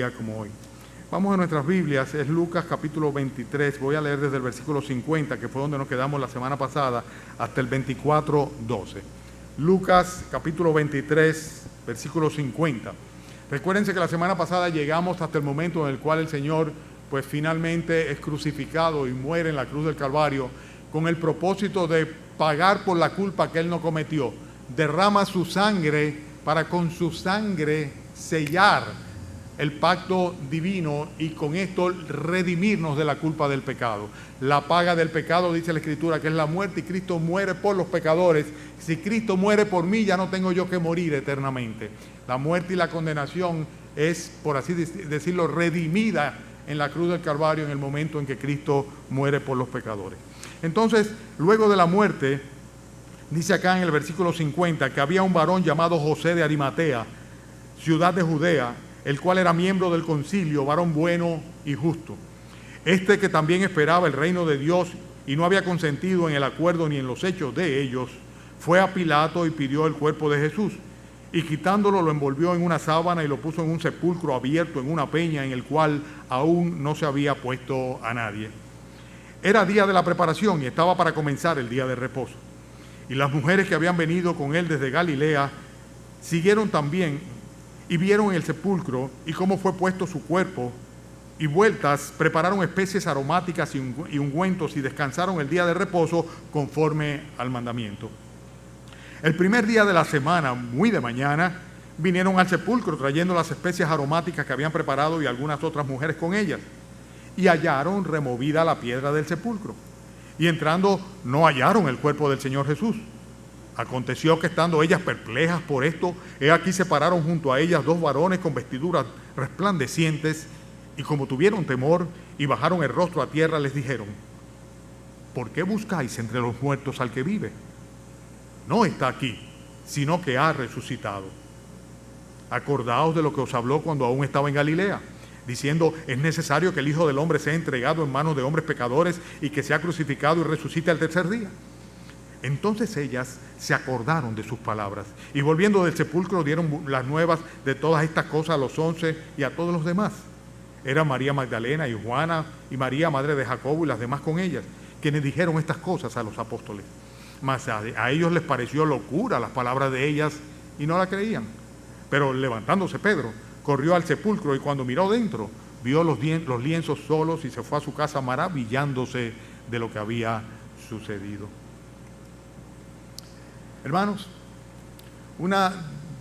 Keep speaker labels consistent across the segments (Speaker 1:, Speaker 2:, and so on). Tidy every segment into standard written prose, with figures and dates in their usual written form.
Speaker 1: Como hoy. Vamos a nuestras Biblias, es Lucas capítulo 23, voy a leer desde el versículo 50, que fue donde nos quedamos la semana pasada, hasta el 24:12. Lucas capítulo 23, versículo 50. Recuérdense que la semana pasada llegamos hasta el momento en el cual el Señor, pues finalmente es crucificado y muere en la cruz del Calvario, con el propósito de pagar por la culpa que Él no cometió. Derrama su sangre para con su sangre sellar el pacto divino y con esto redimirnos de la culpa del pecado. La paga del pecado, dice la Escritura, que es la muerte, y Cristo muere por los pecadores. Si Cristo muere por mí, ya no tengo yo que morir eternamente. La muerte y la condenación es, por así decirlo, redimida en la cruz del Calvario en el momento en que Cristo muere por los pecadores. Entonces, luego de la muerte, dice acá en el versículo 50, que había un varón llamado José de Arimatea, ciudad de Judea, el cual era miembro del concilio, varón bueno y justo. Este que también esperaba el reino de Dios y no había consentido en el acuerdo ni en los hechos de ellos, fue a Pilato y pidió el cuerpo de Jesús. Y quitándolo lo envolvió en una sábana y lo puso en un sepulcro abierto en una peña en el cual aún no se había puesto a nadie. Era día de la preparación y estaba para comenzar el día de reposo. Y las mujeres que habían venido con él desde Galilea siguieron también y vieron el sepulcro y cómo fue puesto su cuerpo, y vueltas prepararon especies aromáticas y ungüentos y descansaron el día de reposo conforme al mandamiento. El primer día de la semana, muy de mañana, vinieron al sepulcro trayendo las especies aromáticas que habían preparado y algunas otras mujeres con ellas, y hallaron removida la piedra del sepulcro, y entrando no hallaron el cuerpo del Señor Jesús. Aconteció que estando ellas perplejas por esto, he aquí se pararon junto a ellas dos varones con vestiduras resplandecientes, y como tuvieron temor y bajaron el rostro a tierra, les dijeron: ¿por qué buscáis entre los muertos al que vive? No está aquí, sino que ha resucitado. Acordaos de lo que os habló cuando aún estaba en Galilea, diciendo: es necesario que el Hijo del Hombre sea entregado en manos de hombres pecadores y que sea crucificado y resucite al tercer día. Entonces ellas se acordaron de sus palabras y volviendo del sepulcro dieron las nuevas de todas estas cosas a los 11 y a todos los demás. Era María Magdalena y Juana y María, madre de Jacobo, y las demás con ellas, quienes dijeron estas cosas a los apóstoles. Mas a ellos les pareció locura las palabras de ellas y no la creían. Pero levantándose Pedro, corrió al sepulcro y cuando miró dentro, vio los lienzos solos y se fue a su casa maravillándose de lo que había sucedido. Hermanos, una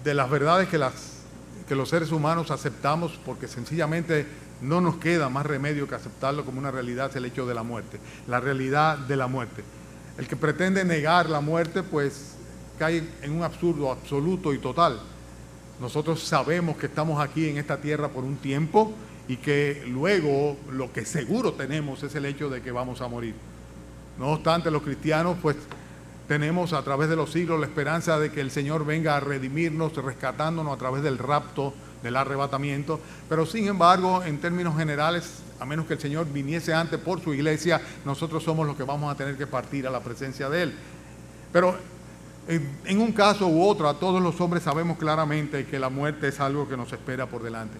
Speaker 1: de las verdades que los seres humanos aceptamos porque sencillamente no nos queda más remedio que aceptarlo como una realidad es el hecho de la muerte, la realidad de la muerte. El que pretende negar la muerte pues cae en un absurdo absoluto y total. Nosotros sabemos que estamos aquí en esta tierra por un tiempo y que luego lo que seguro tenemos es el hecho de que vamos a morir. No obstante, los cristianos pues tenemos a través de los siglos la esperanza de que el Señor venga a redimirnos, rescatándonos a través del rapto, del arrebatamiento. Pero sin embargo, en términos generales, a menos que el Señor viniese antes por su iglesia, nosotros somos los que vamos a tener que partir a la presencia de Él. Pero en un caso u otro, a todos los hombres sabemos claramente que la muerte es algo que nos espera por delante.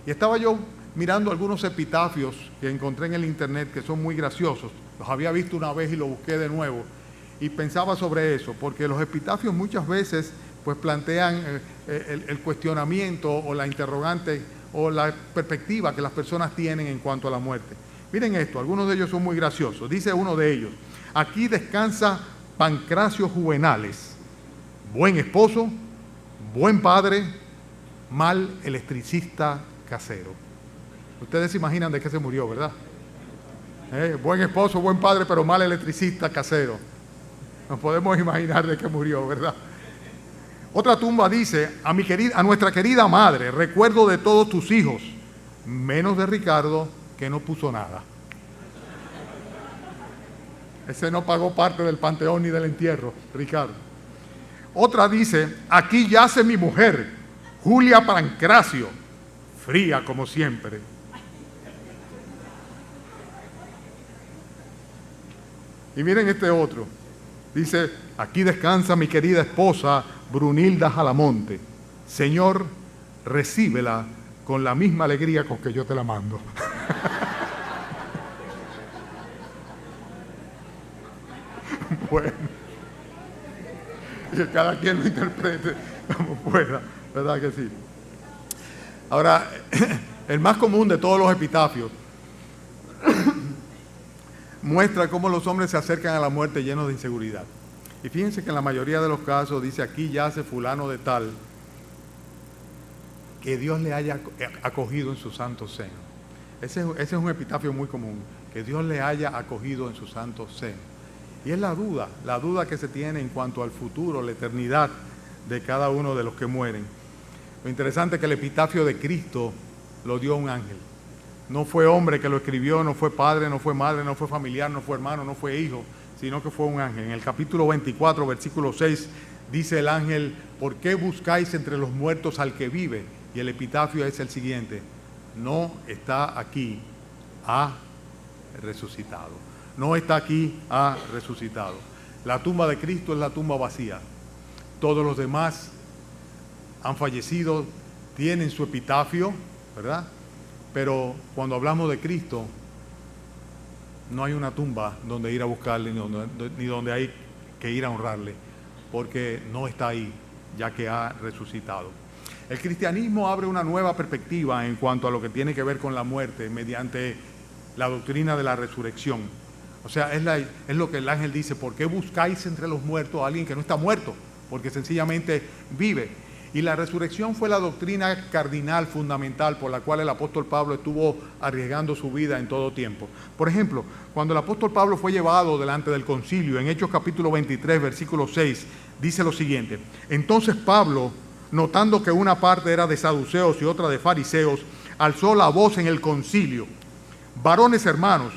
Speaker 1: Y estaba yo mirando algunos epitafios que encontré en el internet que son muy graciosos. Los había visto una vez y los busqué de nuevo. Y pensaba sobre eso, porque los epitafios muchas veces pues plantean el cuestionamiento o la interrogante o la perspectiva que las personas tienen en cuanto a la muerte. Miren esto, algunos de ellos son muy graciosos. Dice uno de ellos: aquí descansa Pancracio Juvenales, buen esposo, buen padre, mal electricista casero. Ustedes se imaginan de qué se murió, ¿verdad? Buen esposo, buen padre, pero mal electricista casero. Nos podemos imaginar de qué murió, ¿verdad? Otra tumba dice: a nuestra querida madre, recuerdo de todos tus hijos, menos de Ricardo, que no puso nada. Ese no pagó parte del panteón ni del entierro, Ricardo. Otra dice: aquí yace mi mujer, Julia Pancracio, fría como siempre. Y miren este otro. Dice: aquí descansa mi querida esposa Brunilda Jalamonte. Señor, recíbela con la misma alegría con que yo te la mando. Bueno, que cada quien lo interprete como pueda, ¿verdad que sí? Ahora, el más común de todos los epitafios muestra cómo los hombres se acercan a la muerte llenos de inseguridad. Y fíjense que en la mayoría de los casos dice: aquí yace fulano de tal, que Dios le haya acogido en su santo seno. Ese es un epitafio muy común, que Dios le haya acogido en su santo seno. Y es la duda que se tiene en cuanto al futuro, la eternidad de cada uno de los que mueren. Lo interesante es que el epitafio de Cristo lo dio un ángel. No fue hombre que lo escribió, no fue padre, no fue madre, no fue familiar, no fue hermano, no fue hijo, sino que fue un ángel. En el capítulo 24, versículo 6, dice el ángel: ¿por qué buscáis entre los muertos al que vive? Y el epitafio es el siguiente: no está aquí, ha resucitado. No está aquí, ha resucitado. La tumba de Cristo es la tumba vacía. Todos los demás han fallecido, tienen su epitafio, ¿verdad? Pero cuando hablamos de Cristo, no hay una tumba donde ir a buscarle, ni donde hay que ir a honrarle, porque no está ahí, ya que ha resucitado. El cristianismo abre una nueva perspectiva en cuanto a lo que tiene que ver con la muerte mediante la doctrina de la resurrección. O sea, es lo que el ángel dice: ¿por qué buscáis entre los muertos a alguien que no está muerto? Porque sencillamente vive. Y la resurrección fue la doctrina cardinal, fundamental, por la cual el apóstol Pablo estuvo arriesgando su vida en todo tiempo. Por ejemplo, cuando el apóstol Pablo fue llevado delante del concilio, en Hechos capítulo 23, versículo 6, dice lo siguiente: entonces Pablo, notando que una parte era de saduceos y otra de fariseos, alzó la voz en el concilio: varones hermanos,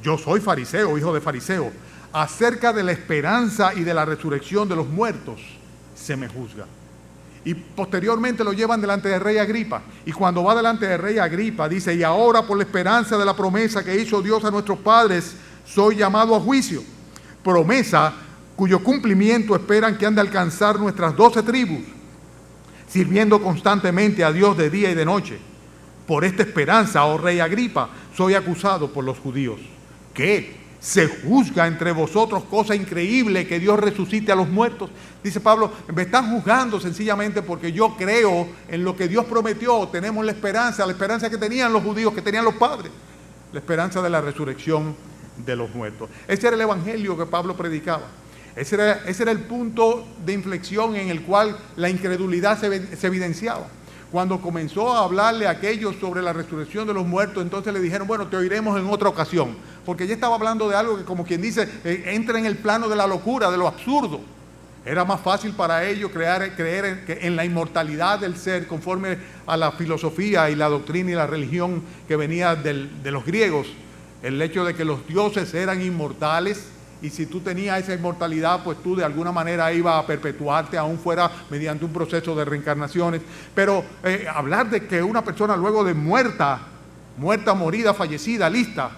Speaker 1: yo soy fariseo, hijo de fariseo, acerca de la esperanza y de la resurrección de los muertos se me juzga. Y posteriormente lo llevan delante del rey Agripa. Y cuando va delante del rey Agripa dice: y ahora por la esperanza de la promesa que hizo Dios a nuestros padres, soy llamado a juicio. Promesa cuyo cumplimiento esperan que han de alcanzar nuestras 12 tribus, sirviendo constantemente a Dios de día y de noche. Por esta esperanza, oh rey Agripa, soy acusado por los judíos. ¿Qué? ¿Se juzga entre vosotros cosa increíble que Dios resucite a los muertos? Dice Pablo: me están juzgando sencillamente porque yo creo en lo que Dios prometió. Tenemos la esperanza que tenían los judíos, que tenían los padres, la esperanza de la resurrección de los muertos. Ese era el evangelio que Pablo predicaba. Ese era el punto de inflexión en el cual la incredulidad se evidenciaba. Cuando comenzó a hablarle a aquellos sobre la resurrección de los muertos, entonces le dijeron: bueno, te oiremos en otra ocasión, porque ya estaba hablando de algo que, como quien dice, entra en el plano de la locura, de lo absurdo. Era más fácil para ellos creer en la inmortalidad del ser, conforme a la filosofía y la doctrina y la religión que venía de los griegos. El hecho de que los dioses eran inmortales, y si tú tenías esa inmortalidad, pues tú de alguna manera ibas a perpetuarte, aún fuera mediante un proceso de reencarnaciones. Pero hablar de que una persona luego de muerta, morida, fallecida, lista,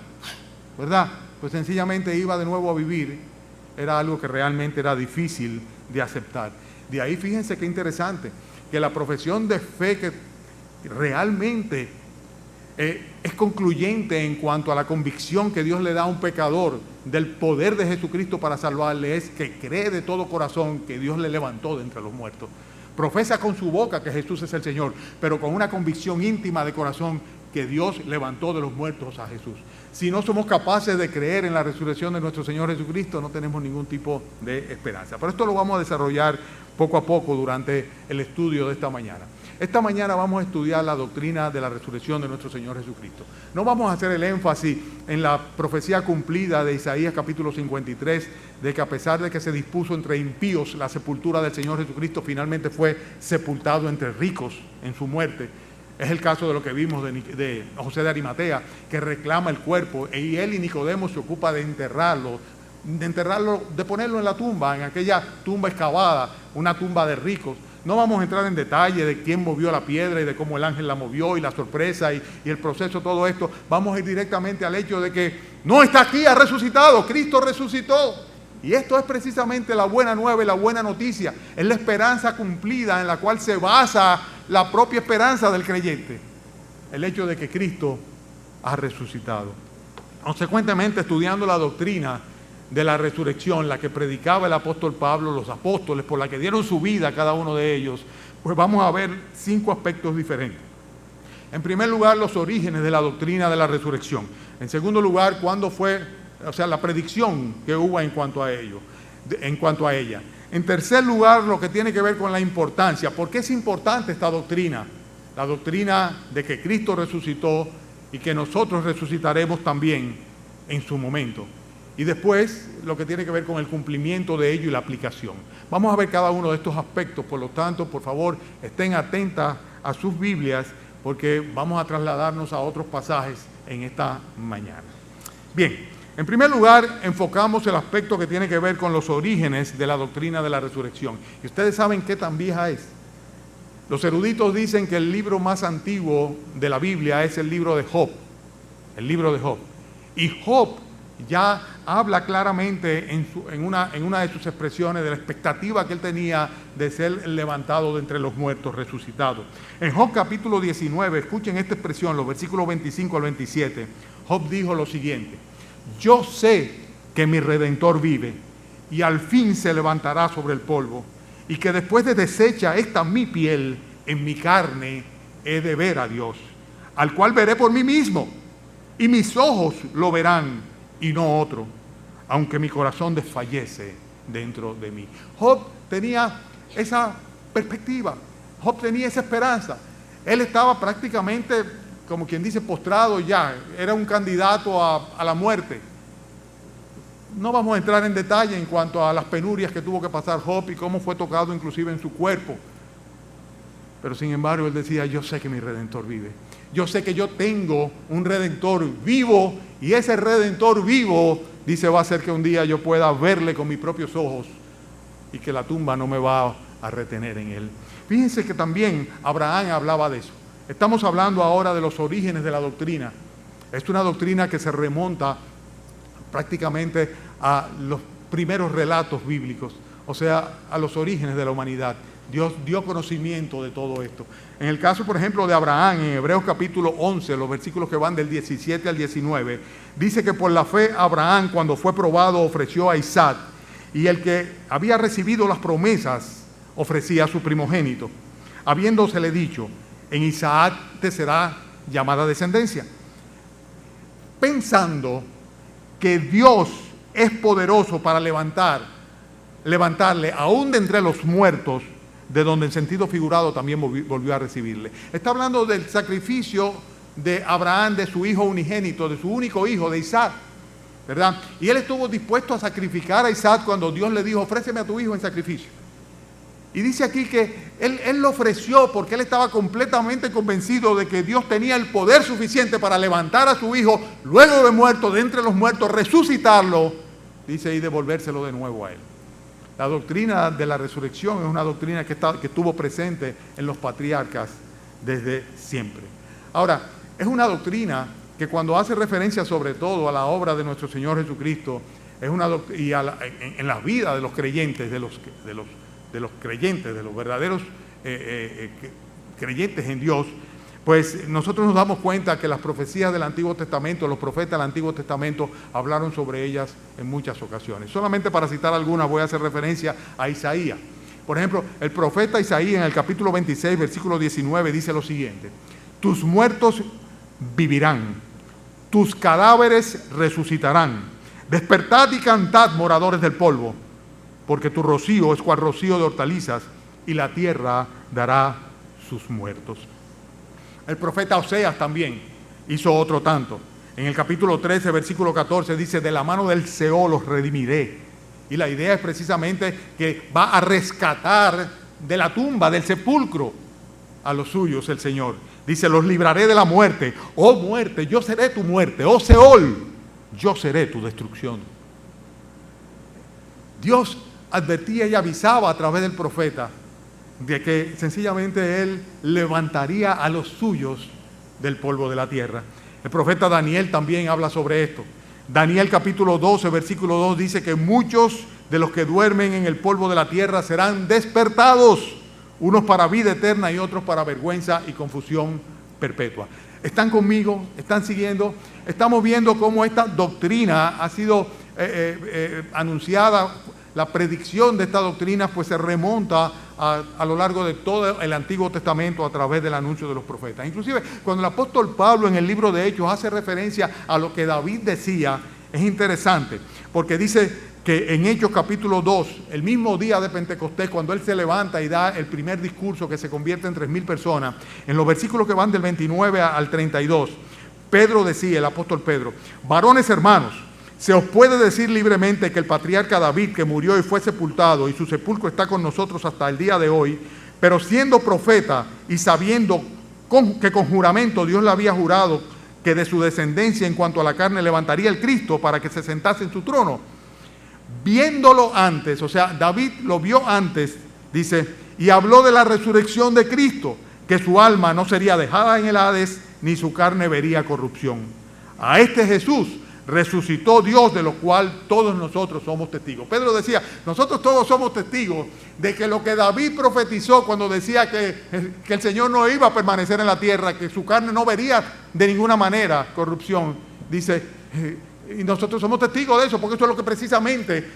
Speaker 1: ¿verdad?, pues sencillamente iba de nuevo a vivir, era algo que realmente era difícil de aceptar. De ahí fíjense qué interesante, que la profesión de fe que realmente es concluyente en cuanto a la convicción que Dios le da a un pecador del poder de Jesucristo para salvarle, es que cree de todo corazón que Dios le levantó de entre los muertos. Profesa con su boca que Jesús es el Señor, pero con una convicción íntima de corazón que Dios levantó de los muertos a Jesús. Si no somos capaces de creer en la resurrección de nuestro Señor Jesucristo, no tenemos ningún tipo de esperanza. Pero esto lo vamos a desarrollar poco a poco durante el estudio de esta mañana. Esta mañana vamos a estudiar la doctrina de la resurrección de nuestro Señor Jesucristo. No vamos a hacer el énfasis en la profecía cumplida de Isaías capítulo 53, de que a pesar de que se dispuso entre impíos la sepultura del Señor Jesucristo, finalmente fue sepultado entre ricos en su muerte. Es el caso de lo que vimos de José de Arimatea, que reclama el cuerpo, y él y Nicodemo se ocupa de enterrarlo, de ponerlo en la tumba, en aquella tumba excavada, una tumba de ricos. No vamos a entrar en detalle de quién movió la piedra y de cómo el ángel la movió y la sorpresa y el proceso, todo esto. Vamos a ir directamente al hecho de que no está aquí, ha resucitado, Cristo resucitó. Y esto es precisamente la buena nueva y la buena noticia. Es la esperanza cumplida en la cual se basa la propia esperanza del creyente. el hecho de que Cristo ha resucitado. Consecuentemente, estudiando la doctrina de la resurrección, la que predicaba el apóstol Pablo, los apóstoles, por la que dieron su vida cada uno de ellos, pues vamos a ver 5 aspectos diferentes. En primer lugar, los orígenes de la doctrina de la resurrección. En segundo lugar, cuándo fue, la predicción que hubo en cuanto a ella. En tercer lugar, lo que tiene que ver con la importancia. ¿Por qué es importante esta doctrina? La doctrina de que Cristo resucitó y que nosotros resucitaremos también en su momento. Y después, lo que tiene que ver con el cumplimiento de ello y la aplicación. Vamos a ver cada uno de estos aspectos, por lo tanto, por favor, estén atentas a sus Biblias, porque vamos a trasladarnos a otros pasajes en esta mañana. Bien, en primer lugar, enfocamos el aspecto que tiene que ver con los orígenes de la doctrina de la resurrección. Y ustedes saben qué tan vieja es. Los eruditos dicen que el libro más antiguo de la Biblia es el libro de Job. El libro de Job. Y Job ya habla claramente en una de sus expresiones de la expectativa que él tenía de ser levantado de entre los muertos, resucitado. En Job capítulo 19, escuchen esta expresión, los versículos 25 al 27, Job dijo lo siguiente: yo sé que mi Redentor vive y al fin se levantará sobre el polvo, y que después de deshecha esta mi piel, en mi carne he de ver a Dios, al cual veré por mí mismo, y mis ojos lo verán y no otro, aunque mi corazón desfallece dentro de mí. Job tenía esa perspectiva, Job tenía esa esperanza. Él estaba prácticamente, como quien dice, postrado ya, era un candidato a la muerte. No vamos a entrar en detalle en cuanto a las penurias que tuvo que pasar Job y cómo fue tocado inclusive en su cuerpo. Pero sin embargo él decía: yo sé que mi Redentor vive. Yo sé que yo tengo un Redentor vivo, y ese Redentor vivo, dice, va a hacer que un día yo pueda verle con mis propios ojos y que la tumba no me va a retener en él. Fíjense que también Abraham hablaba de eso. Estamos hablando ahora de los orígenes de la doctrina. Es una doctrina que se remonta prácticamente a los primeros relatos bíblicos, o sea, a los orígenes de la humanidad. Dios dio conocimiento de todo esto. En el caso, por ejemplo, de Abraham, en Hebreos capítulo 11, los versículos que van del 17 al 19, dice que por la fe Abraham, cuando fue probado, ofreció a Isaac, y el que había recibido las promesas ofrecía a su primogénito, habiéndosele dicho: en Isaac te será llamada descendencia, pensando que Dios es poderoso para levantarle aún de entre los muertos, de donde en sentido figurado también volvió a recibirle. Está hablando del sacrificio de Abraham, de su hijo unigénito, de su único hijo, de Isaac, ¿verdad? Y él estuvo dispuesto a sacrificar a Isaac cuando Dios le dijo: ofréceme a tu hijo en sacrificio. Y dice aquí que él lo ofreció porque él estaba completamente convencido de que Dios tenía el poder suficiente para levantar a su hijo luego de muerto, de entre los muertos, resucitarlo, dice, y devolvérselo de nuevo a él. La doctrina de la resurrección es una doctrina que estuvo presente en los patriarcas desde siempre. Ahora, es una doctrina que cuando hace referencia sobre todo a la obra de nuestro Señor Jesucristo, es una y en la vida de los creyentes, de los creyentes, de los verdaderos creyentes en Dios, pues nosotros nos damos cuenta que las profecías del Antiguo Testamento, los profetas del Antiguo Testamento hablaron sobre ellas en muchas ocasiones. Solamente para citar algunas voy a hacer referencia a Isaías. Por ejemplo, el profeta Isaías en el capítulo 26, versículo 19 dice lo siguiente: tus muertos vivirán, tus cadáveres resucitarán. Despertad y cantad, moradores del polvo, porque tu rocío es cual rocío de hortalizas, y la tierra dará sus muertos. El profeta Oseas también hizo otro tanto. En el capítulo 13, versículo 14 dice: de la mano del Seol los redimiré. Y la idea es precisamente que va a rescatar de la tumba, del sepulcro, a los suyos el Señor. Dice: los libraré de la muerte. Oh muerte, yo seré tu muerte. Oh Seol, yo seré tu destrucción. Dios advertía y avisaba a través del profeta de que sencillamente Él levantaría a los suyos del polvo de la tierra. El profeta Daniel también habla sobre esto. Daniel capítulo 12, versículo 2 dice que muchos de los que duermen en el polvo de la tierra serán despertados, unos para vida eterna y otros para vergüenza y confusión perpetua. ¿Están conmigo? ¿Están siguiendo? Estamos viendo cómo esta doctrina ha sido anunciada. La predicción de esta doctrina pues se remonta a lo largo de todo el Antiguo Testamento a través del anuncio de los profetas. Inclusive cuando el apóstol Pablo en el libro de Hechos hace referencia a lo que David decía, es interesante, porque dice que en Hechos capítulo 2, el mismo día de Pentecostés, cuando él se levanta y da el primer discurso que se convierte en 3,000 personas, en los versículos que van del 29 al 32, Pedro decía, el apóstol Pedro: varones hermanos, se os puede decir libremente que el patriarca David, que murió y fue sepultado, y su sepulcro está con nosotros hasta el día de hoy, pero siendo profeta y sabiendo que con juramento Dios le había jurado que de su descendencia en cuanto a la carne levantaría el Cristo para que se sentase en su trono, viéndolo antes, o sea, David lo vio antes, dice, y habló de la resurrección de Cristo, que su alma no sería dejada en el Hades, ni su carne vería corrupción. A este Jesús resucitó Dios, de lo cual todos nosotros somos testigos. Pedro decía, nosotros todos somos testigos de que lo que David profetizó cuando decía que el Señor no iba a permanecer en la tierra, que su carne no vería de ninguna manera corrupción, dice, y nosotros somos testigos de eso, porque eso es lo que precisamente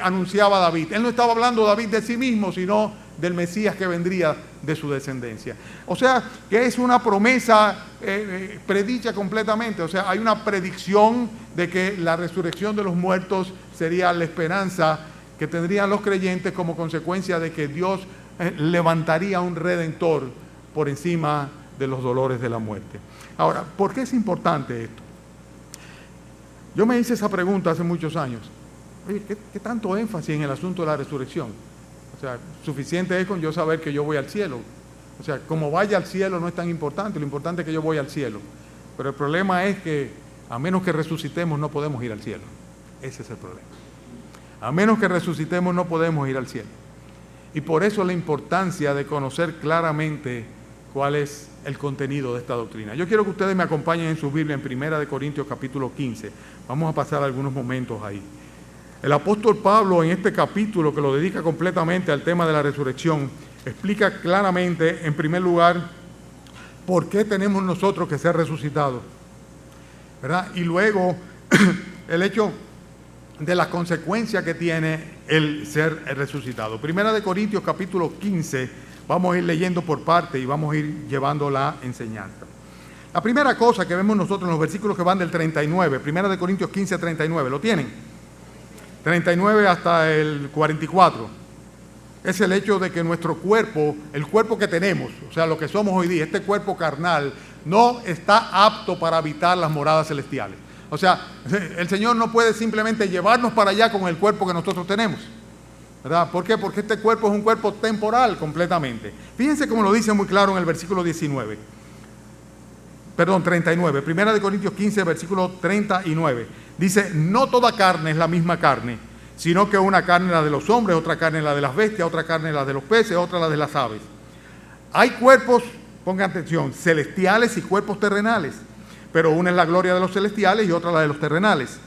Speaker 1: anunciaba David. Él no estaba hablando David de sí mismo, sino del Mesías que vendría de su descendencia. O sea, que es una promesa predicha completamente. O sea, hay una predicción de que la resurrección de los muertos sería la esperanza que tendrían los creyentes como consecuencia de que Dios levantaría un redentor por encima de los dolores de la muerte. Ahora, ¿por qué es importante esto? Yo me hice esa pregunta hace muchos años. Oye, ¿qué tanto énfasis en el asunto de la resurrección? O sea, suficiente es con yo saber que yo voy al cielo. O sea, como vaya al cielo no es tan importante, lo importante es que yo voy al cielo. Pero el problema es que a menos que resucitemos no podemos ir al cielo. Ese es el problema. A menos que resucitemos no podemos ir al cielo. Y por eso la importancia de conocer claramente cuál es el contenido de esta doctrina. Yo quiero que ustedes me acompañen en su Biblia en 1 Corintios capítulo 15. Vamos a pasar algunos momentos ahí. El apóstol Pablo en este capítulo, que lo dedica completamente al tema de la resurrección, explica claramente, en primer lugar, por qué tenemos nosotros que ser resucitados, ¿verdad? Y luego el hecho de las consecuencias que tiene el ser resucitado. 1 Corintios capítulo 15, vamos a ir leyendo por parte y vamos a ir llevando la enseñanza. La primera cosa que vemos nosotros en los versículos que van del 39, 1 Corintios 15, 39, ¿lo tienen? 39 hasta el 44, es el hecho de que nuestro cuerpo, el cuerpo que tenemos, o sea, lo que somos hoy día, este cuerpo carnal, no está apto para habitar las moradas celestiales. O sea, el Señor no puede simplemente llevarnos para allá con el cuerpo que nosotros tenemos, ¿verdad? ¿Por qué? Porque este cuerpo es un cuerpo temporal completamente. Fíjense cómo lo dice muy claro en el versículo 39, 1 Corintios 15, versículo 39. Dice, no toda carne es la misma carne, sino que una carne es la de los hombres, otra carne es la de las bestias, otra carne es la de los peces, otra la de las aves. Hay cuerpos, pongan atención, celestiales y cuerpos terrenales, pero una es la gloria de los celestiales y otra la de los terrenales.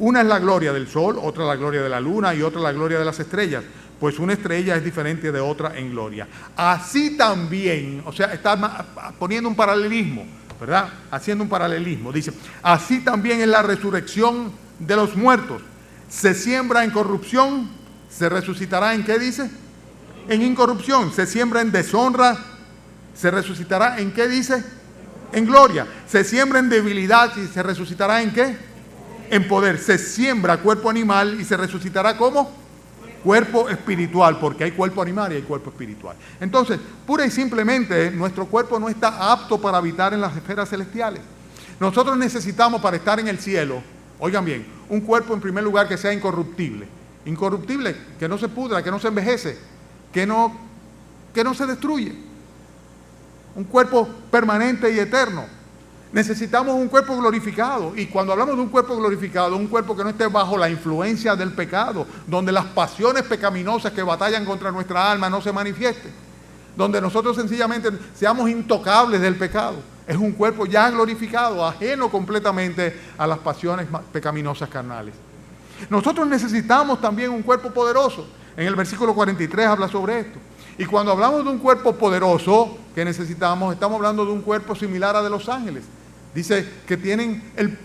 Speaker 1: Una es la gloria del sol, otra la gloria de la luna y otra la gloria de las estrellas, pues una estrella es diferente de otra en gloria. Así también, o sea, está poniendo un paralelismo, ¿verdad? Haciendo un paralelismo. Dice, así también es la resurrección de los muertos. Se siembra en corrupción, se resucitará ¿en qué dice? En incorrupción. Se siembra en deshonra, se resucitará ¿en qué dice? En gloria. Se siembra en debilidad y se resucitará ¿en qué? En poder. Se siembra cuerpo animal y se resucitará ¿cómo? Cuerpo espiritual, porque hay cuerpo animal y hay cuerpo espiritual. Entonces, pura y simplemente, nuestro cuerpo no está apto para habitar en las esferas celestiales. Nosotros necesitamos, para estar en el cielo, oigan bien, un cuerpo en primer lugar que sea incorruptible. Incorruptible, que no se pudra, que no se envejece, que no se destruye. Un cuerpo permanente y eterno. Necesitamos un cuerpo glorificado, y cuando hablamos de un cuerpo glorificado, un cuerpo que no esté bajo la influencia del pecado, donde las pasiones pecaminosas que batallan contra nuestra alma no se manifiesten, donde nosotros sencillamente seamos intocables del pecado. Es un cuerpo ya glorificado, ajeno completamente a las pasiones pecaminosas carnales. Nosotros necesitamos también un cuerpo poderoso. En el versículo 43 habla sobre esto. Y cuando hablamos de un cuerpo poderoso, que necesitamos, estamos hablando de un cuerpo similar a de los ángeles. Dice que tienen el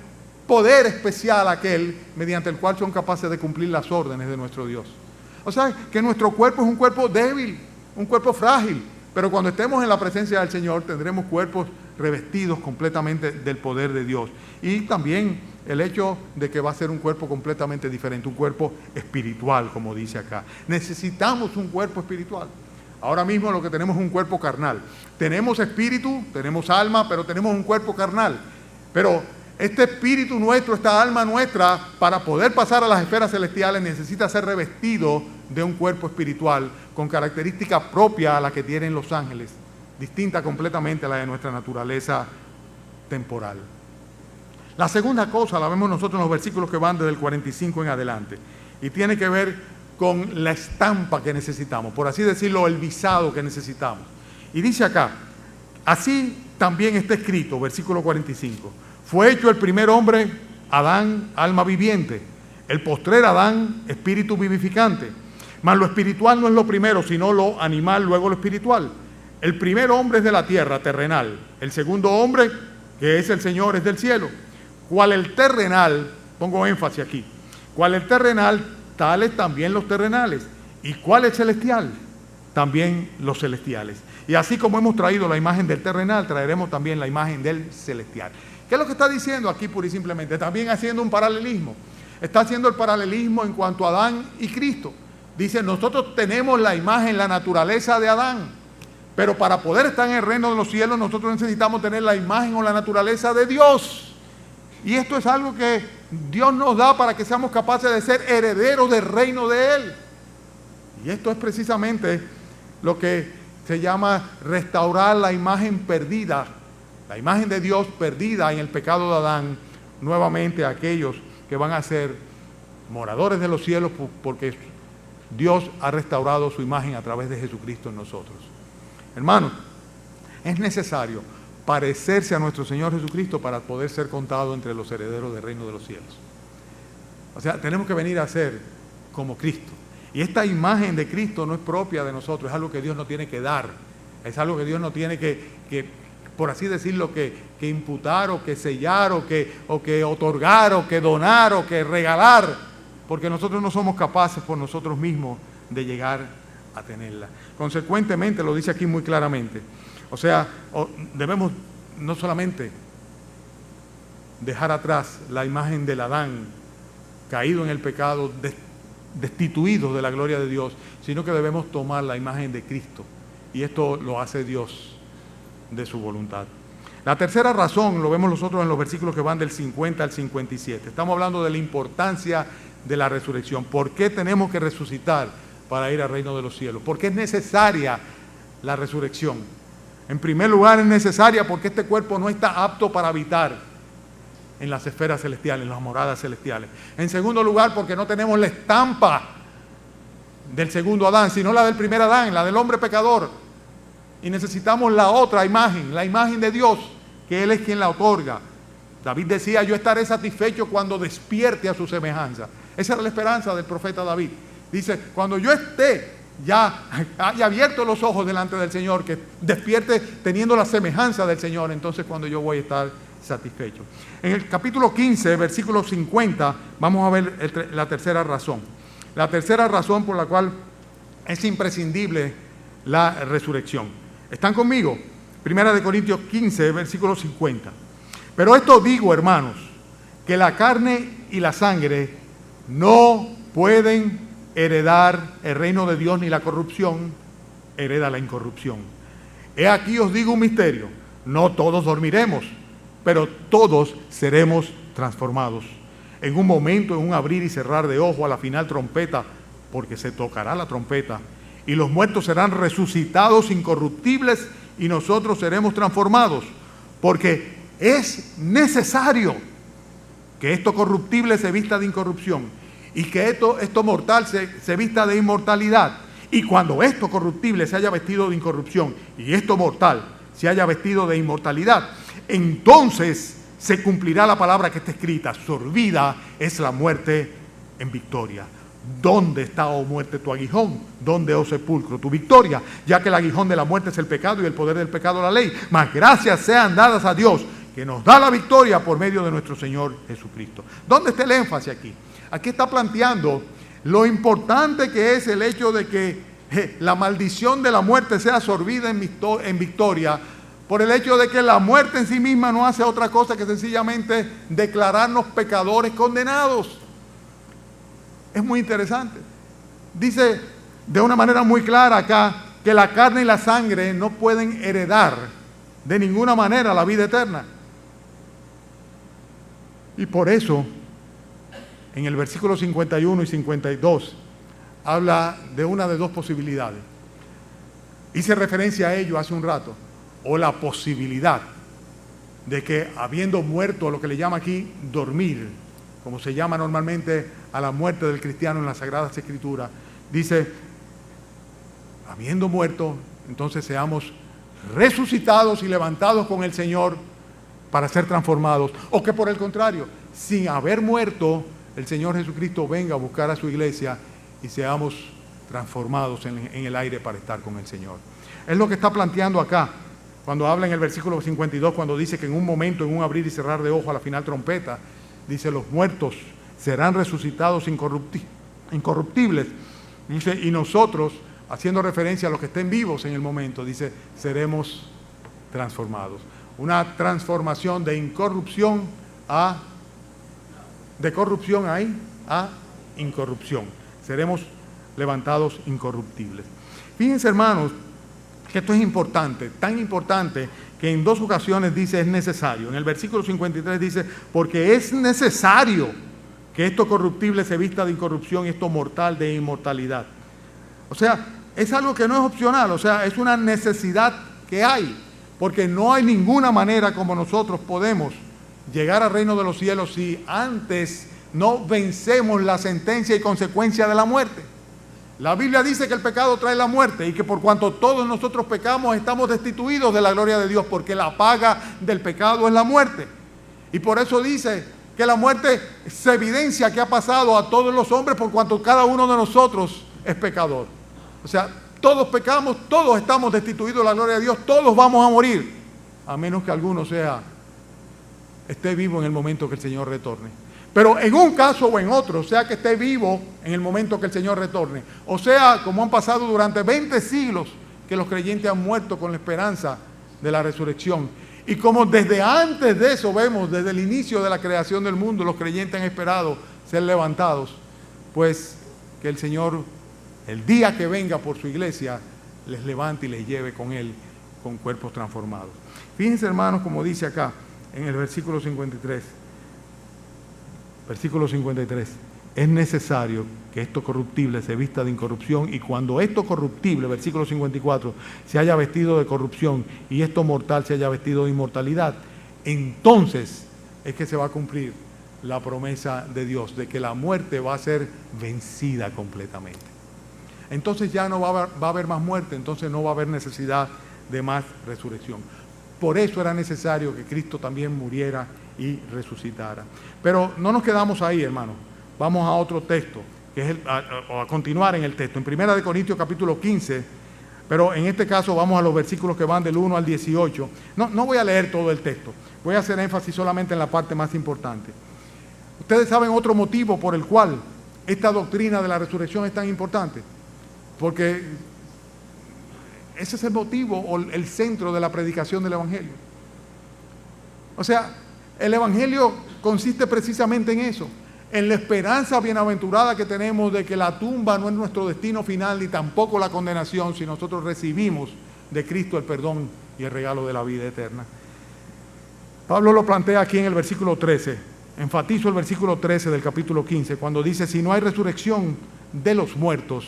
Speaker 1: poder especial aquel mediante el cual son capaces de cumplir las órdenes de nuestro Dios. O sea, que nuestro cuerpo es un cuerpo débil, un cuerpo frágil, pero cuando estemos en la presencia del Señor tendremos cuerpos revestidos completamente del poder de Dios. Y también el hecho de que va a ser un cuerpo completamente diferente, un cuerpo espiritual, como dice acá. Necesitamos un cuerpo espiritual. Ahora mismo lo que tenemos es un cuerpo carnal. Tenemos espíritu, tenemos alma, pero tenemos un cuerpo carnal. Pero este espíritu nuestro, esta alma nuestra, para poder pasar a las esferas celestiales, necesita ser revestido de un cuerpo espiritual con características propias a las que tienen los ángeles, distinta completamente a la de nuestra naturaleza temporal. La segunda cosa la vemos nosotros en los versículos que van desde el 45 en adelante, y tiene que ver con la estampa que necesitamos, por así decirlo, el visado que necesitamos. Y dice acá, así también está escrito, versículo 45, fue hecho el primer hombre, Adán, alma viviente, el postrer Adán, espíritu vivificante. Mas lo espiritual no es lo primero, sino lo animal, luego lo espiritual. El primer hombre es de la tierra, terrenal. El segundo hombre, que es el Señor, es del cielo. Cual el terrenal, pongo énfasis aquí, cual el terrenal, tales también los terrenales. ¿Y cuál es celestial? También los celestiales. Y así como hemos traído la imagen del terrenal, traeremos también la imagen del celestial. ¿Qué es lo que está diciendo aquí pura y simplemente? También haciendo un paralelismo. Está haciendo el paralelismo en cuanto a Adán y Cristo. Dice, nosotros tenemos la imagen, la naturaleza de Adán, pero para poder estar en el reino de los cielos nosotros necesitamos tener la imagen o la naturaleza de Dios. Y esto es algo que Dios nos da para que seamos capaces de ser herederos del reino de Él. Y esto es precisamente lo que se llama restaurar la imagen perdida, la imagen de Dios perdida en el pecado de Adán, nuevamente a aquellos que van a ser moradores de los cielos porque Dios ha restaurado su imagen a través de Jesucristo en nosotros. Hermanos, es necesario parecerse a nuestro Señor Jesucristo para poder ser contado entre los herederos del reino de los cielos. O sea, tenemos que venir a ser como Cristo. Y esta imagen de Cristo no es propia de nosotros, es algo que Dios nos tiene que dar. Es algo que Dios nos tiene que por así decirlo, que imputar o que sellar o que otorgar o que donar o que regalar, porque nosotros no somos capaces por nosotros mismos de llegar a tenerla. Consecuentemente, lo dice aquí muy claramente, o sea, debemos no solamente dejar atrás la imagen del Adán caído en el pecado, destituido de la gloria de Dios, sino que debemos tomar la imagen de Cristo, y esto lo hace Dios de su voluntad. La tercera razón lo vemos nosotros en los versículos que van del 50 al 57. Estamos hablando de la importancia de la resurrección. ¿Por qué tenemos que resucitar para ir al reino de los cielos? ¿Por qué es necesaria la resurrección? En primer lugar, es necesaria porque este cuerpo no está apto para habitar en las esferas celestiales, en las moradas celestiales. En segundo lugar, porque no tenemos la estampa del segundo Adán, sino la del primer Adán, la del hombre pecador. Y necesitamos la otra imagen, la imagen de Dios, que Él es quien la otorga. David decía, yo estaré satisfecho cuando despierte a su semejanza. Esa era la esperanza del profeta David. Dice, cuando yo esté ya haya abierto los ojos delante del Señor, que despierte teniendo la semejanza del Señor, entonces cuando yo voy a estar satisfecho. En el capítulo 15, versículo 50, vamos a ver la tercera razón. La tercera razón por la cual es imprescindible la resurrección. ¿Están conmigo? Primera de Corintios 15, versículo 50. Pero esto digo, hermanos, que la carne y la sangre no pueden heredar el reino de Dios, ni la corrupción hereda la incorrupción. He aquí os digo un misterio, no todos dormiremos, pero todos seremos transformados. En un momento, en un abrir y cerrar de ojo, a la final trompeta, porque se tocará la trompeta, y los muertos serán resucitados incorruptibles, y nosotros seremos transformados, porque es necesario que esto corruptible se vista de incorrupción, y que esto mortal se vista de inmortalidad. Y cuando esto corruptible se haya vestido de incorrupción, y esto mortal se haya vestido de inmortalidad, entonces se cumplirá la palabra que está escrita: sorbida es la muerte en victoria. ¿dónde está, oh muerte, tu aguijón? ¿Dónde, oh sepulcro, tu victoria? Ya que el aguijón de la muerte es el pecado y el poder del pecado la ley. Mas gracias sean dadas a Dios, que nos da la victoria por medio de nuestro Señor Jesucristo. ¿Dónde está el énfasis aquí? Aquí está planteando lo importante que es el hecho de que la maldición de la muerte sea absorbida en victoria, por el hecho de que la muerte en sí misma no hace otra cosa que sencillamente declararnos pecadores condenados. Es muy interesante. Dice de una manera muy clara acá que la carne y la sangre no pueden heredar de ninguna manera la vida eterna. Y por eso, en el versículo 51 y 52, habla de una de dos posibilidades. Hice referencia a ello hace un rato. O la posibilidad de que, habiendo muerto, lo que le llama aquí dormir, como se llama normalmente a la muerte del cristiano en las Sagradas Escrituras, dice, habiendo muerto, entonces seamos resucitados y levantados con el Señor para ser transformados. O que por el contrario, sin haber muerto, el Señor Jesucristo venga a buscar a su iglesia y seamos transformados en el aire para estar con el Señor. Es lo que está planteando acá, cuando habla en el versículo 52, cuando dice que en un momento, en un abrir y cerrar de ojos, a la final trompeta, dice, los muertos serán resucitados incorruptibles. Dice, y nosotros, haciendo referencia a los que estén vivos en el momento, dice, seremos transformados. Una transformación de incorrupción de corrupción a incorrupción. Seremos levantados incorruptibles. Fíjense, hermanos, que esto es importante, tan importante que en dos ocasiones dice es necesario. En el versículo 53 dice, porque es necesario que esto corruptible se vista de incorrupción y esto mortal de inmortalidad. O sea, es algo que no es opcional, o sea, es una necesidad que hay, porque no hay ninguna manera como nosotros podemos llegar al reino de los cielos si antes no vencemos la sentencia y consecuencia de la muerte. La Biblia dice que el pecado trae la muerte y que por cuanto todos nosotros pecamos estamos destituidos de la gloria de Dios, porque la paga del pecado es la muerte. Y por eso dice que la muerte se evidencia que ha pasado a todos los hombres por cuanto cada uno de nosotros es pecador. O sea, todos pecamos, todos estamos destituidos de la gloria de Dios, todos vamos a morir, a menos que alguno esté vivo en el momento que el Señor retorne. Pero en un caso o en otro, sea que esté vivo en el momento que el Señor retorne, o sea, como han pasado durante 20 siglos, que los creyentes han muerto con la esperanza de la resurrección. Y como desde antes de eso vemos, desde el inicio de la creación del mundo, los creyentes han esperado ser levantados, pues que el Señor, el día que venga por su iglesia, les levante y les lleve con Él, con cuerpos transformados. Fíjense, hermanos, como dice acá, en el versículo 53. Versículo 53. Es necesario que esto corruptible se vista de incorrupción, y cuando esto corruptible, versículo 54, se haya vestido de corrupción y esto mortal se haya vestido de inmortalidad, entonces es que se va a cumplir la promesa de Dios de que la muerte va a ser vencida completamente. Entonces ya no va a haber más muerte, entonces no va a haber necesidad de más resurrección. Por eso era necesario que Cristo también muriera y resucitara. Pero no nos quedamos ahí, hermanos. Vamos a otro texto, que es a continuar en el texto. En 1 Corintios capítulo 15, pero en este caso vamos a los versículos que van del 1 al 18. No voy a leer todo el texto. Voy a hacer énfasis solamente en la parte más importante. Ustedes saben otro motivo por el cual esta doctrina de la resurrección es tan importante. Porque ese es el motivo o el centro de la predicación del Evangelio. O sea, el Evangelio consiste precisamente en eso, en la esperanza bienaventurada que tenemos de que la tumba no es nuestro destino final ni tampoco la condenación, si nosotros recibimos de Cristo el perdón y el regalo de la vida eterna. Pablo lo plantea aquí en el versículo 13, enfatizo el versículo 13 del capítulo 15, cuando dice, si no hay resurrección de los muertos,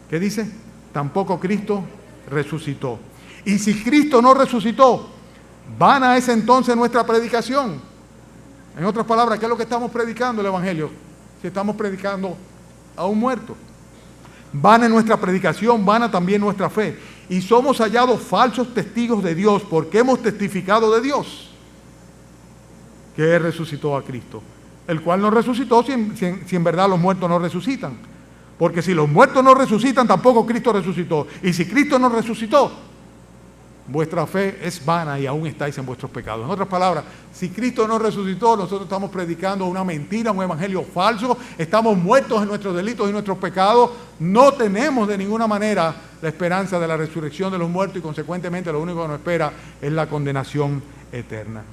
Speaker 1: ¿qué dice? Tampoco Cristo resucitó. Y si Cristo no resucitó, vana es entonces nuestra predicación. En otras palabras, ¿qué es lo que estamos predicando el Evangelio? Si estamos predicando a un muerto. Vana es nuestra predicación, vana también nuestra fe. Y somos hallados falsos testigos de Dios, porque hemos testificado de Dios que Él resucitó a Cristo, el cual no resucitó si en verdad los muertos no resucitan. Porque si los muertos no resucitan, tampoco Cristo resucitó. Y si Cristo no resucitó, vuestra fe es vana y aún estáis en vuestros pecados. En otras palabras, si Cristo no resucitó, nosotros estamos predicando una mentira, un evangelio falso, estamos muertos en nuestros delitos y nuestros pecados, no tenemos de ninguna manera la esperanza de la resurrección de los muertos y consecuentemente lo único que nos espera es la condenación eterna.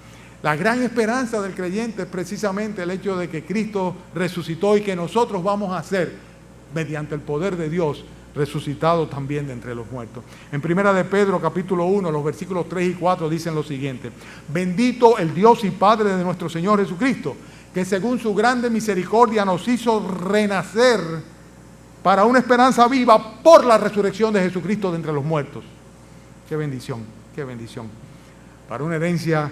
Speaker 1: La gran esperanza del creyente es precisamente el hecho de que Cristo resucitó y que nosotros vamos a ser, mediante el poder de Dios, resucitado también de entre los muertos. En Primera de Pedro, capítulo 1, los versículos 3 y 4 dicen lo siguiente: bendito el Dios y Padre de nuestro Señor Jesucristo, que según su grande misericordia nos hizo renacer para una esperanza viva por la resurrección de Jesucristo de entre los muertos. Qué bendición, qué bendición. Para una herencia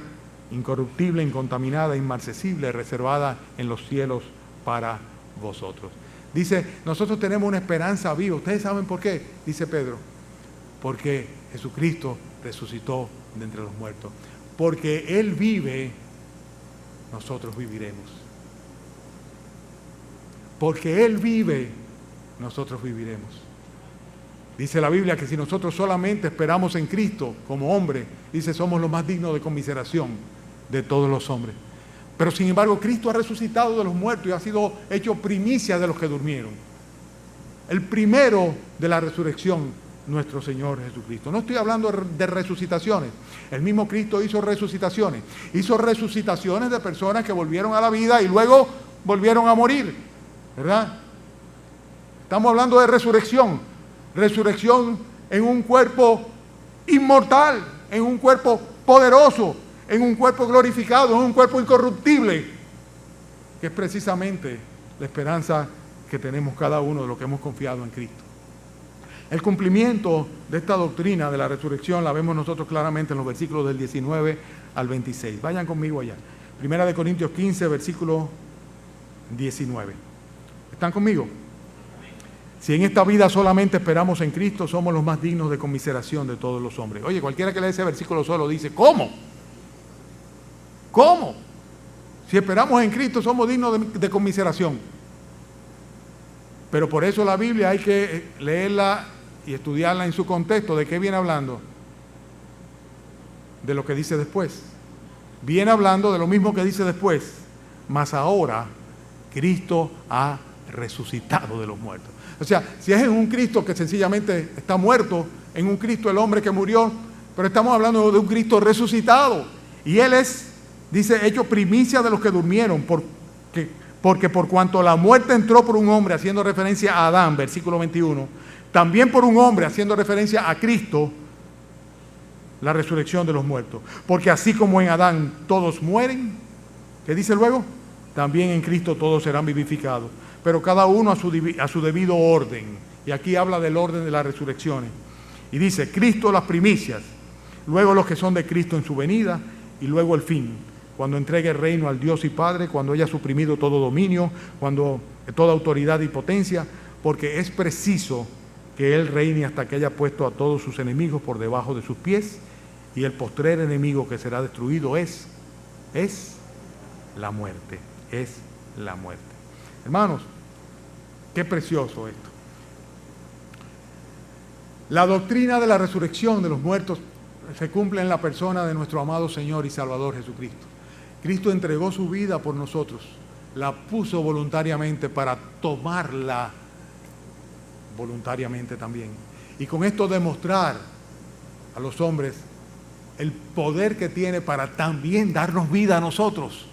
Speaker 1: incorruptible, incontaminada, inmarcesible, reservada en los cielos para vosotros. Dice, nosotros tenemos una esperanza viva. ¿Ustedes saben por qué? Dice Pedro, porque Jesucristo resucitó de entre los muertos. Porque Él vive, nosotros viviremos. Porque Él vive, nosotros viviremos. Dice la Biblia que si nosotros solamente esperamos en Cristo como hombre, dice, somos los más dignos de conmiseración de todos los hombres. Pero sin embargo, Cristo ha resucitado de los muertos y ha sido hecho primicia de los que durmieron. El primero de la resurrección, nuestro Señor Jesucristo. No estoy hablando de resucitaciones. El mismo Cristo hizo resucitaciones. Hizo resucitaciones de personas que volvieron a la vida y luego volvieron a morir. ¿Verdad? Estamos hablando de resurrección. Resurrección en un cuerpo inmortal, en un cuerpo poderoso, en un cuerpo glorificado, en un cuerpo incorruptible, que es precisamente la esperanza que tenemos cada uno de los que hemos confiado en Cristo. El cumplimiento de esta doctrina de la resurrección la vemos nosotros claramente en los versículos del 19 al 26. Vayan conmigo allá. Primera de Corintios 15, versículo 19. ¿Están conmigo? Si en esta vida solamente esperamos en Cristo, somos los más dignos de conmiseración de todos los hombres. Oye, cualquiera que lee ese versículo solo dice, ¿cómo? ¿Cómo? Si esperamos en Cristo somos dignos de conmiseración. Pero por eso la Biblia hay que leerla y estudiarla en su contexto. ¿De qué viene hablando? De lo que dice después. Viene hablando de lo mismo que dice después. Mas ahora Cristo ha resucitado de los muertos. O sea, si es en un Cristo que sencillamente está muerto, en un Cristo el hombre que murió, pero estamos hablando de un Cristo resucitado. Y Él es, dice, hecho primicia de los que durmieron, porque por cuanto la muerte entró por un hombre, haciendo referencia a Adán, versículo 21, también por un hombre, haciendo referencia a Cristo, la resurrección de los muertos. Porque así como en Adán todos mueren, ¿qué dice luego? También en Cristo todos serán vivificados, pero cada uno a su debido orden. Y aquí habla del orden de las resurrecciones. Y dice, Cristo las primicias, luego los que son de Cristo en su venida, y luego el fin, cuando entregue el reino al Dios y Padre, cuando haya suprimido todo dominio, cuando toda autoridad y potencia, porque es preciso que Él reine hasta que haya puesto a todos sus enemigos por debajo de sus pies, y el postrer enemigo que será destruido es la muerte, es la muerte. Hermanos, qué precioso esto. La doctrina de la resurrección de los muertos se cumple en la persona de nuestro amado Señor y Salvador Jesucristo. Cristo entregó su vida por nosotros, la puso voluntariamente para tomarla voluntariamente también. Y con esto demostrar a los hombres el poder que tiene para también darnos vida a nosotros.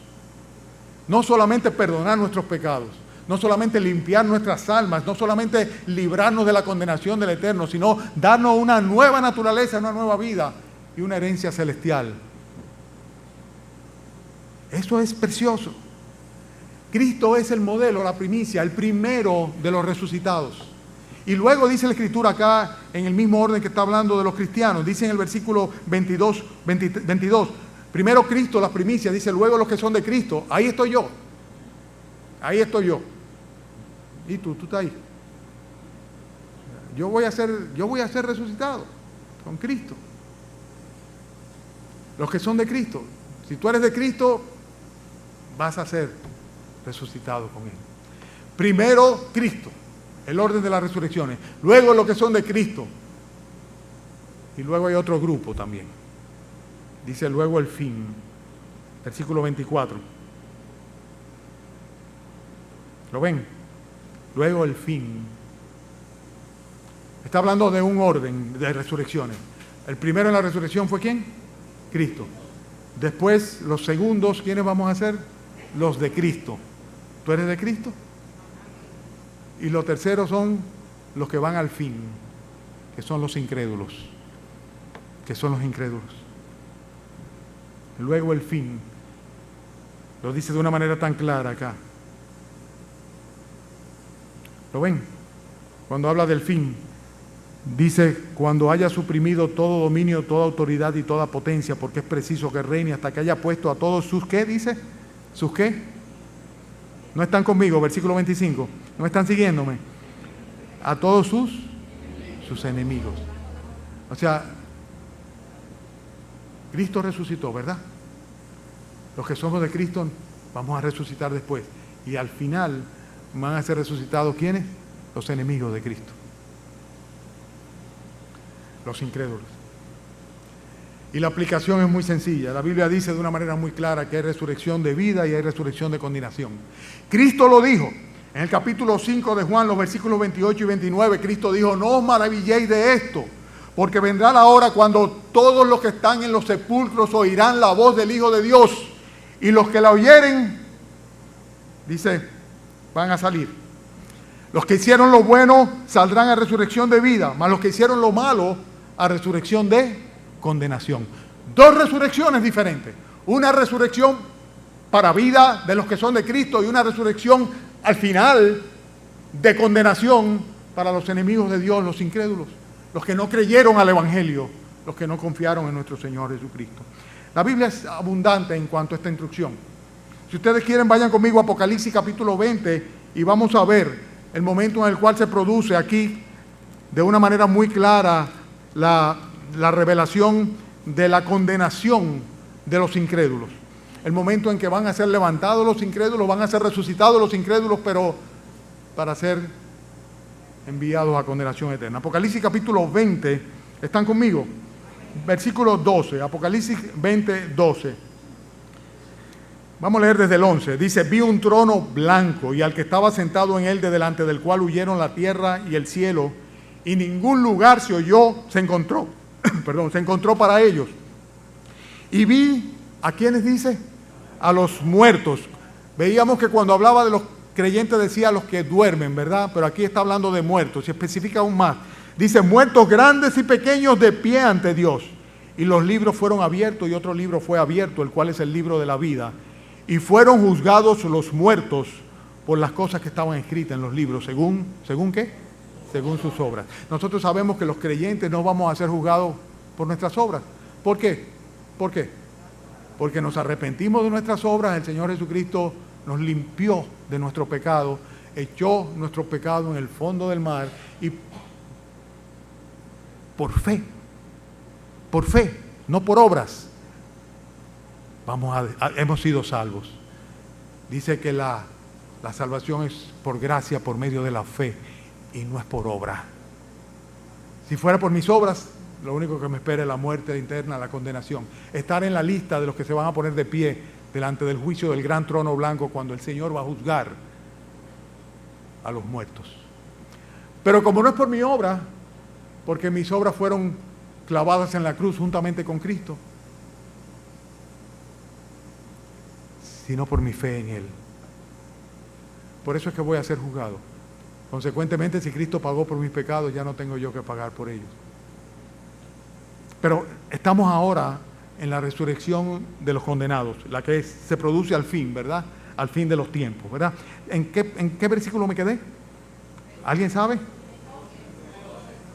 Speaker 1: No solamente perdonar nuestros pecados, no solamente limpiar nuestras almas, no solamente librarnos de la condenación del Eterno, sino darnos una nueva naturaleza, una nueva vida y una herencia celestial. Eso es precioso. Cristo es el modelo, la primicia, el primero de los resucitados. Y luego dice la Escritura acá, en el mismo orden que está hablando de los cristianos, dice en el versículo 22, primero Cristo, las primicias, dice luego los que son de Cristo. Ahí estoy yo. Ahí estoy yo. Y tú estás ahí. Yo voy a ser resucitado con Cristo. Los que son de Cristo. Si tú eres de Cristo, vas a ser resucitados con Él. Primero Cristo, el orden de las resurrecciones. Luego los que son de Cristo. Y luego hay otro grupo también. Dice luego el fin. Versículo 24. ¿Lo ven? Luego el fin. Está hablando de un orden de resurrecciones. El primero en la resurrección fue ¿quién? Cristo. Después, los segundos, ¿quiénes vamos a ser? Los de Cristo. ¿Tú eres de Cristo? Y los terceros son los que van al fin, que son los incrédulos. Que son los incrédulos. Luego el fin. Lo dice de una manera tan clara acá. ¿Lo ven? Cuando habla del fin, dice, cuando haya suprimido todo dominio, toda autoridad y toda potencia, porque es preciso que reine hasta que haya puesto a todos sus, ¿qué dice? ¿Sus qué? No están conmigo, versículo 25. No están siguiéndome. A todos sus enemigos. O sea, Cristo resucitó, ¿verdad? Los que somos de Cristo vamos a resucitar después. Y al final van a ser resucitados, ¿quiénes? Los enemigos de Cristo. Los incrédulos. Y la aplicación es muy sencilla. La Biblia dice de una manera muy clara que hay resurrección de vida y hay resurrección de condenación. Cristo lo dijo. En el capítulo 5 de Juan, los versículos 28 y 29, Cristo dijo, no os maravilléis de esto, porque vendrá la hora cuando todos los que están en los sepulcros oirán la voz del Hijo de Dios, y los que la oyeren, dice, van a salir. Los que hicieron lo bueno saldrán a resurrección de vida, mas los que hicieron lo malo a resurrección de condenación. Dos resurrecciones diferentes. Una resurrección para vida de los que son de Cristo y una resurrección al final de condenación para los enemigos de Dios, los incrédulos, los que no creyeron al Evangelio, los que no confiaron en nuestro Señor Jesucristo. La Biblia es abundante en cuanto a esta instrucción. Si ustedes quieren, vayan conmigo a Apocalipsis capítulo 20 y vamos a ver el momento en el cual se produce aquí de una manera muy clara la revelación de la condenación de los incrédulos. El momento en que van a ser levantados los incrédulos, van a ser resucitados los incrédulos, pero para ser enviados a condenación eterna. Apocalipsis capítulo 20, ¿están conmigo? Versículo 12, Apocalipsis 20, 12. Vamos a leer desde el 11. Dice, vi un trono blanco y al que estaba sentado en él, de delante del cual huyeron la tierra y el cielo, y ningún lugar se encontró para ellos. Y vi, ¿a quiénes dice? A los muertos. Veíamos que cuando hablaba de los creyentes decía a los que duermen, ¿verdad? Pero aquí está hablando de muertos, se especifica aún más. Dice, muertos grandes y pequeños de pie ante Dios. Y los libros fueron abiertos y otro libro fue abierto, el cual es el libro de la vida. Y fueron juzgados los muertos por las cosas que estaban escritas en los libros. ¿Según qué? Según sus obras. Nosotros sabemos que los creyentes no vamos a ser juzgados por nuestras obras. ¿Por qué? ¿Por qué? Porque nos arrepentimos de nuestras obras, el Señor Jesucristo nos limpió de nuestro pecado, echó nuestro pecado en el fondo del mar y por fe, no por obras, hemos sido salvos. Dice que la salvación es por gracia, por medio de la fe y no es por obra. Si fuera por mis obras, lo único que me espera es la muerte eterna, la condenación. Estar en la lista de los que se van a poner de pie delante del juicio del gran trono blanco cuando el Señor va a juzgar a los muertos. Pero como no es por mi obra, porque mis obras fueron clavadas en la cruz juntamente con Cristo, sino por mi fe en Él. Por eso es que voy a ser juzgado. Consecuentemente, si Cristo pagó por mis pecados, ya no tengo yo que pagar por ellos. Pero estamos ahora en la resurrección de los condenados, la que se produce al fin, ¿verdad? Al fin de los tiempos, ¿verdad? ¿En qué versículo me quedé? ¿Alguien sabe?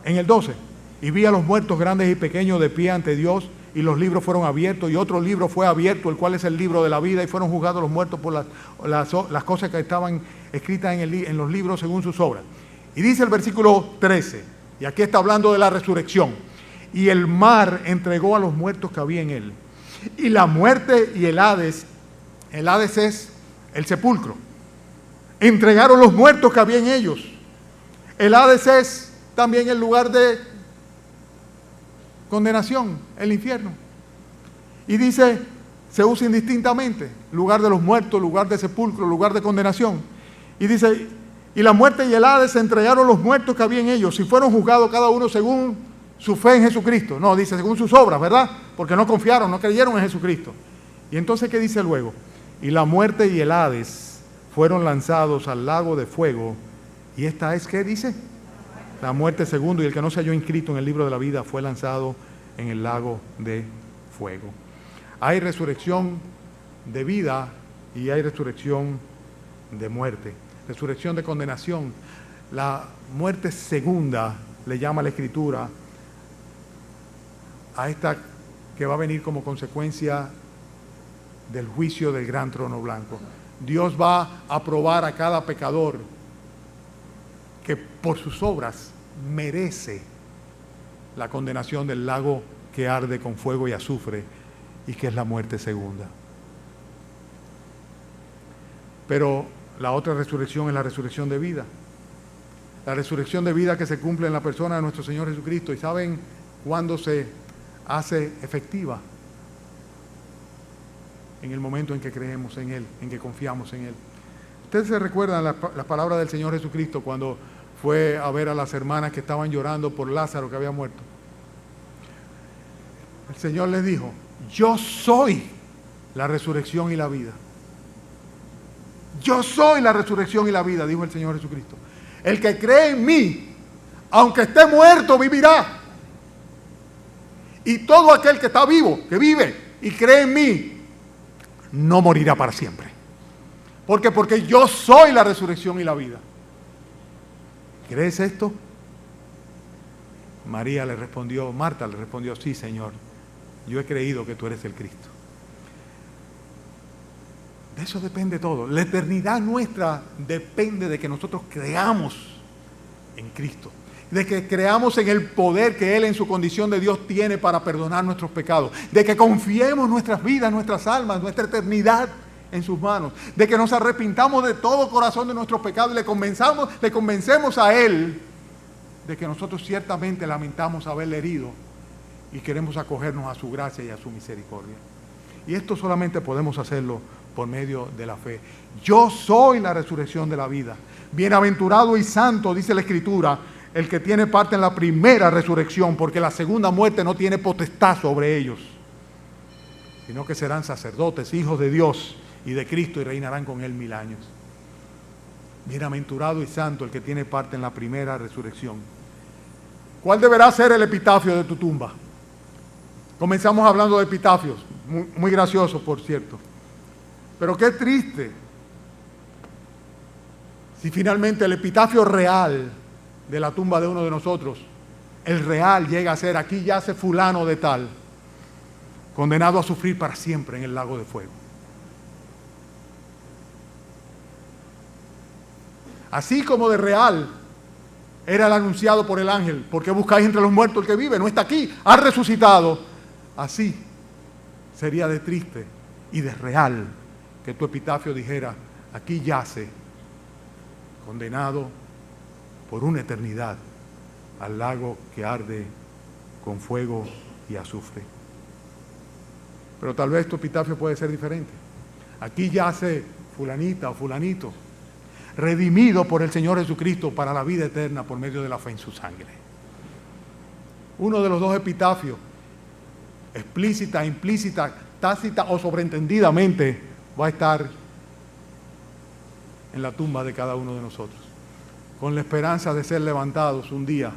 Speaker 1: En el 12. Y vi a los muertos grandes y pequeños de pie ante Dios, y los libros fueron abiertos, y otro libro fue abierto, el cual es el libro de la vida, y fueron juzgados los muertos por las cosas que estaban escritas en los libros según sus obras. Y dice el versículo 13, y aquí está hablando de la resurrección. Y el mar entregó a los muertos que había en él. Y la muerte y el Hades es el sepulcro. entregaron los muertos que había en ellos. El Hades es también el lugar de condenación, el infierno. Y dice, se usa indistintamente, lugar de los muertos, lugar de sepulcro, lugar de condenación. Y dice, y la muerte y el Hades se entregaron los muertos que había en ellos y fueron juzgados cada uno según su fe en Jesucristo. No, dice según sus obras, ¿verdad? Porque no confiaron, no creyeron en Jesucristo. Y entonces, ¿qué dice luego? Y la muerte y el Hades fueron lanzados al lago de fuego. ¿Y esta es qué dice? La muerte segundo, y el que no se halló inscrito en el libro de la vida fue lanzado en el lago de fuego. Hay resurrección de vida y hay resurrección de muerte. Resurrección de condenación. La muerte segunda le llama la Escritura a esta que va a venir como consecuencia del juicio del gran trono blanco. Dios va a probar a cada pecador que por sus obras merece la condenación del lago que arde con fuego y azufre y que es la muerte segunda. Pero la otra resurrección es la resurrección de vida. La resurrección de vida que se cumple en la persona de nuestro Señor Jesucristo. ¿Y saben cuándo se hace efectiva? En el momento en que creemos en Él, en que confiamos en Él. Ustedes se recuerdan las palabras del Señor Jesucristo cuando fue a ver a las hermanas que estaban llorando por Lázaro que había muerto. El Señor les dijo, yo soy la resurrección y la vida. Yo soy la resurrección y la vida, dijo el Señor Jesucristo. El que cree en mí, aunque esté muerto, vivirá. Y todo aquel que está vivo, que vive y cree en mí, no morirá para siempre. Porque yo soy la resurrección y la vida. ¿Crees esto? Marta le respondió, sí, Señor, yo he creído que tú eres el Cristo. De eso depende todo. La eternidad nuestra depende de que nosotros creamos en Cristo, de que creamos en el poder que Él en su condición de Dios tiene para perdonar nuestros pecados, de que confiemos nuestras vidas, nuestras almas, nuestra eternidad en sus manos, de que nos arrepintamos de todo corazón de nuestros pecados y le convencemos a Él de que nosotros ciertamente lamentamos haberle herido y queremos acogernos a su gracia y a su misericordia. Y esto solamente podemos hacerlo por medio de la fe. Yo soy la resurrección de la vida. Bienaventurado y santo, dice la Escritura, el que tiene parte en la primera resurrección, porque la segunda muerte no tiene potestad sobre ellos, sino que serán sacerdotes, hijos de Dios y de Cristo, y reinarán con Él 1000 años. Bienaventurado y santo el que tiene parte en la primera resurrección. ¿Cuál deberá ser el epitafio de tu tumba? Comenzamos hablando de epitafios, muy gracioso, por cierto. Pero qué triste si finalmente el epitafio real de la tumba de uno de nosotros, el real llega a ser, aquí yace fulano de tal, condenado a sufrir para siempre en el lago de fuego. Así como de real era el anunciado por el ángel, ¿por qué buscáis entre los muertos el que vive? No está aquí, ha resucitado. Así sería de triste y de real que tu epitafio dijera, aquí yace, condenado por una eternidad al lago que arde con fuego y azufre. Pero tal vez tu epitafio puede ser diferente. Aquí yace fulanita o fulanito, redimido por el Señor Jesucristo para la vida eterna por medio de la fe en su sangre. Uno de los dos epitafios, explícita, implícita, tácita o sobreentendidamente, va a estar en la tumba de cada uno de nosotros, con la esperanza de ser levantados un día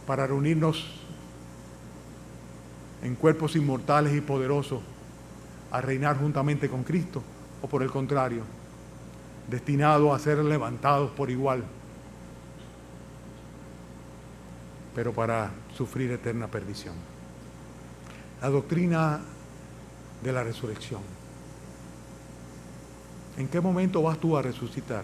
Speaker 1: para reunirnos en cuerpos inmortales y poderosos a reinar juntamente con Cristo, o por el contrario, destinados a ser levantados por igual, pero para sufrir eterna perdición. La doctrina de la resurrección. ¿En qué momento vas tú a resucitar?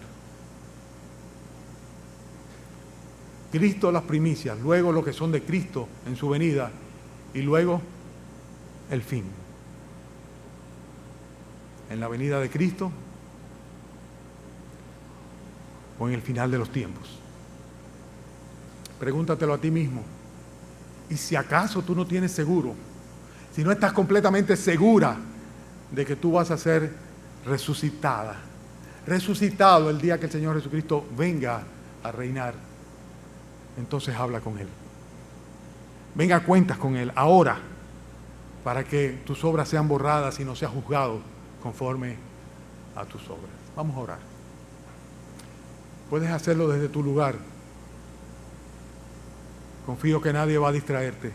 Speaker 1: Cristo las primicias, luego lo que son de Cristo en su venida y luego el fin. En la venida de Cristo o en el final de los tiempos. Pregúntatelo a ti mismo. Y si acaso tú no tienes seguro, si no estás completamente segura de que tú vas a ser resucitada, resucitado el día que el Señor Jesucristo venga a reinar, entonces habla con Él. Venga a cuentas con Él ahora, para que tus obras sean borradas y no seas juzgado conforme a tus obras. Vamos a orar. Puedes hacerlo desde tu lugar. Confío que nadie va a distraerte.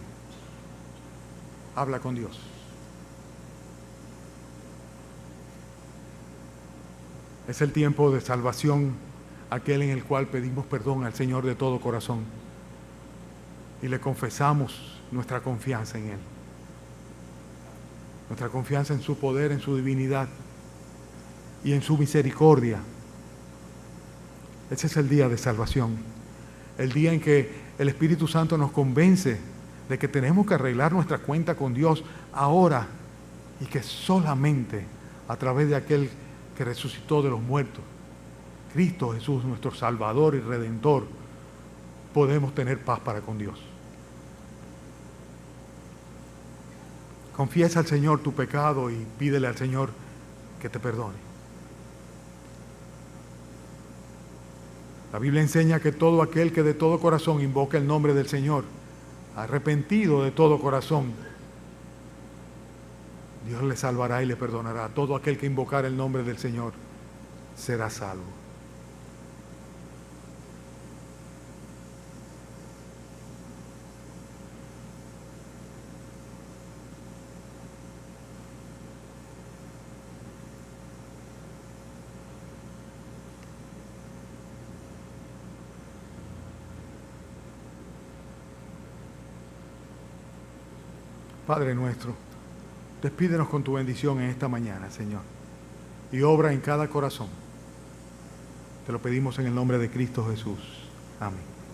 Speaker 1: Habla con Dios. Es el tiempo de salvación, aquel en el cual pedimos perdón al Señor de todo corazón y le confesamos nuestra confianza en Él, nuestra confianza en su poder, en su divinidad y en su misericordia. Ese es el día de salvación, el día en que el Espíritu Santo nos convence de que tenemos que arreglar nuestra cuenta con Dios ahora y que solamente a través de aquel que resucitó de los muertos, Cristo Jesús, nuestro Salvador y Redentor, podemos tener paz para con Dios. Confiesa al Señor tu pecado y pídele al Señor que te perdone. La Biblia enseña que todo aquel que de todo corazón invoca el nombre del Señor, arrepentido de todo corazón, Dios le salvará y le perdonará. Todo aquel que invocar el nombre del Señor será salvo. Padre nuestro, despídenos con tu bendición en esta mañana, Señor, y obra en cada corazón. Te lo pedimos en el nombre de Cristo Jesús. Amén.